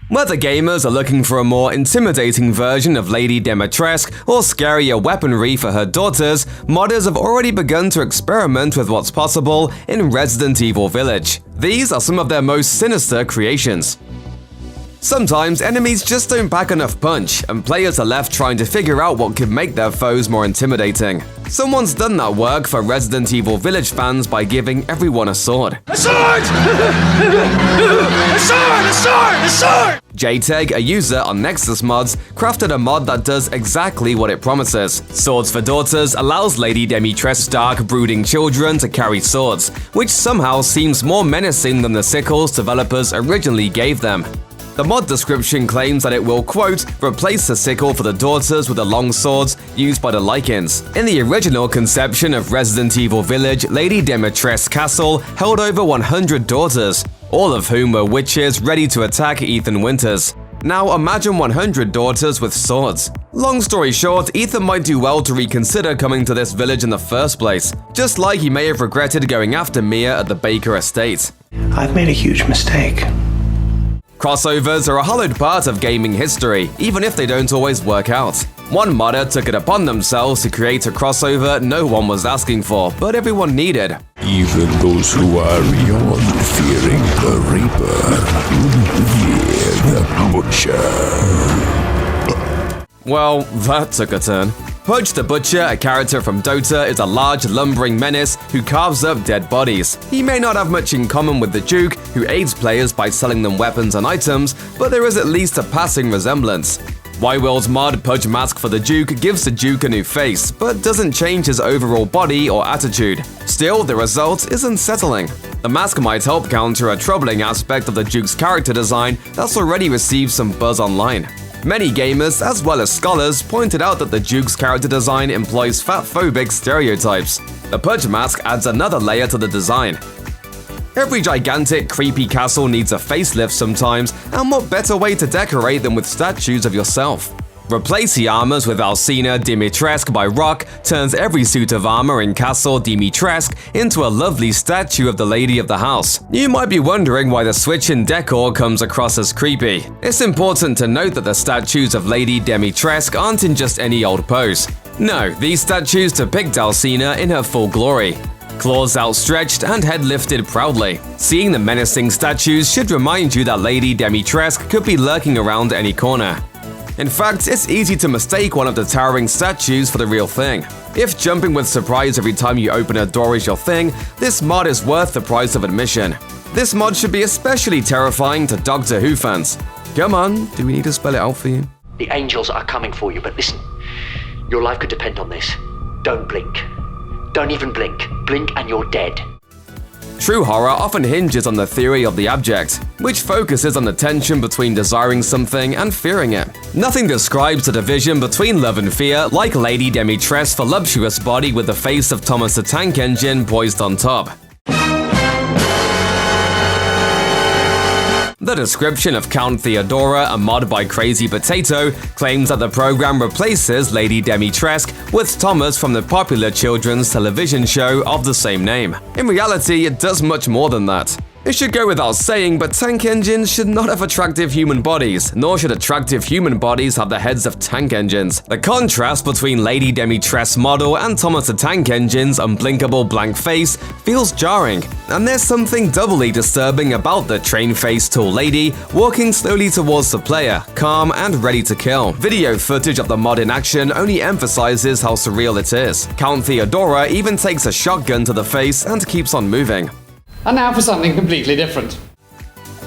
Whether gamers are looking for a more intimidating version of Lady Dimitrescu or scarier weaponry for her daughters, modders have already begun to experiment with what's possible in Resident Evil Village. These are some of their most sinister creations. Sometimes enemies just don't pack enough punch, and players are left trying to figure out what could make their foes more intimidating. Someone's done that work for Resident Evil Village fans by giving everyone a sword. A sword! A sword! A sword! A sword! JTeg, a user on Nexus Mods, crafted a mod that does exactly what it promises. Swords for Daughters allows Lady Dimitrescu's dark, brooding children to carry swords, which somehow seems more menacing than the sickles developers originally gave them. The mod description claims that it will, quote, replace the sickle for the daughters with the long swords used by the Lycans. In the original conception of Resident Evil Village, Lady Dimitrescu's castle held over 100 daughters, all of whom were witches ready to attack Ethan Winters. Now imagine 100 daughters with swords. Long story short, Ethan might do well to reconsider coming to this village in the first place, just like he may have regretted going after Mia at the Baker estate. I've made a huge mistake. Crossovers are a hallowed part of gaming history, even if they don't always work out. One modder took it upon themselves to create a crossover no one was asking for, but everyone needed. Even those who are beyond fearing the Reaper fear the Butcher. Well, that took a turn. Pudge the Butcher, a character from Dota, is a large, lumbering menace who carves up dead bodies. He may not have much in common with the Duke, who aids players by selling them weapons and items, but there is at least a passing resemblance. Ywill's mod Pudge Mask for the Duke gives the Duke a new face, but doesn't change his overall body or attitude. Still, the result is unsettling. The mask might help counter a troubling aspect of the Duke's character design that's already received some buzz online. Many gamers, as well as scholars, pointed out that the Duke's character design employs fat-phobic stereotypes. The Pudge Mask adds another layer to the design. Every gigantic, creepy castle needs a facelift sometimes, and what better way to decorate than with statues of yourself? Replacing armors with Alcina Dimitrescu by Rock turns every suit of armor in Castle Dimitrescu into a lovely statue of the lady of the house. You might be wondering why the switch in decor comes across as creepy. It's important to note that the statues of Lady Dimitrescu aren't in just any old pose. No, these statues depict Alcina in her full glory. Claws outstretched and head lifted proudly. Seeing the menacing statues should remind you that Lady Dimitrescu could be lurking around any corner. In fact, it's easy to mistake one of the towering statues for the real thing. If jumping with surprise every time you open a door is your thing, this mod is worth the price of admission. This mod should be especially terrifying to Doctor Who fans. Come on, do we need to spell it out for you? The angels are coming for you, but listen, your life could depend on this. Don't blink. Don't even blink. Blink and you're dead. True horror often hinges on the theory of the abject, which focuses on the tension between desiring something and fearing it. Nothing describes the division between love and fear like Lady Dimitrescu's voluptuous body with the face of Thomas the Tank Engine poised on top. The description of Count Theodora, a mod by Crazy Potato, claims that the program replaces Lady Dimitrescu with Thomas from the popular children's television show of the same name. In reality, it does much more than that. It should go without saying, but tank engines should not have attractive human bodies, nor should attractive human bodies have the heads of tank engines. The contrast between Lady Dimitrescu's model and Thomas the Tank Engine's unblinkable blank face feels jarring, and there's something doubly disturbing about the train-faced tall lady walking slowly towards the player, calm and ready to kill. Video footage of the mod in action only emphasizes how surreal it is. Count Theodora even takes a shotgun to the face and keeps on moving. And now for something completely different.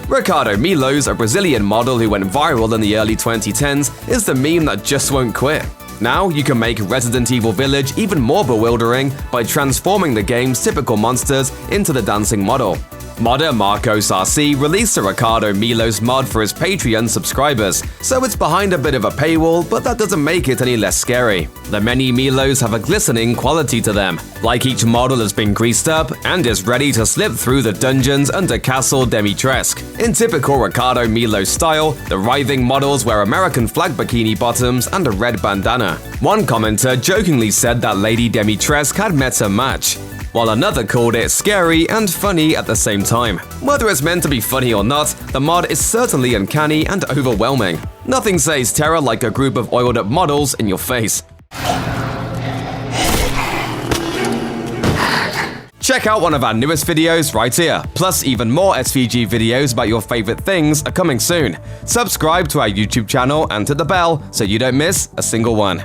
Ricardo Milos, a Brazilian model who went viral in the early 2010s, is the meme that just won't quit. Now you can make Resident Evil Village even more bewildering by transforming the game's typical monsters into the dancing model. Modder Marcos RC released a Ricardo Milos mod for his Patreon subscribers, so it's behind a bit of a paywall, but that doesn't make it any less scary. The many Milos have a glistening quality to them, like each model has been greased up and is ready to slip through the dungeons under Castle Dimitrescu. In typical Ricardo Milos style, the writhing models wear American flag bikini bottoms and a red bandana. One commenter jokingly said that Lady Dimitrescu had met her match. while another called it scary and funny at the same time. Whether it's meant to be funny or not, the mod is certainly uncanny and overwhelming. Nothing says terror like a group of oiled up models in your face. Check out one of our newest videos right here. Plus, even more SVG videos about your favorite things are coming soon. Subscribe to our YouTube channel and hit the bell so you don't miss a single one.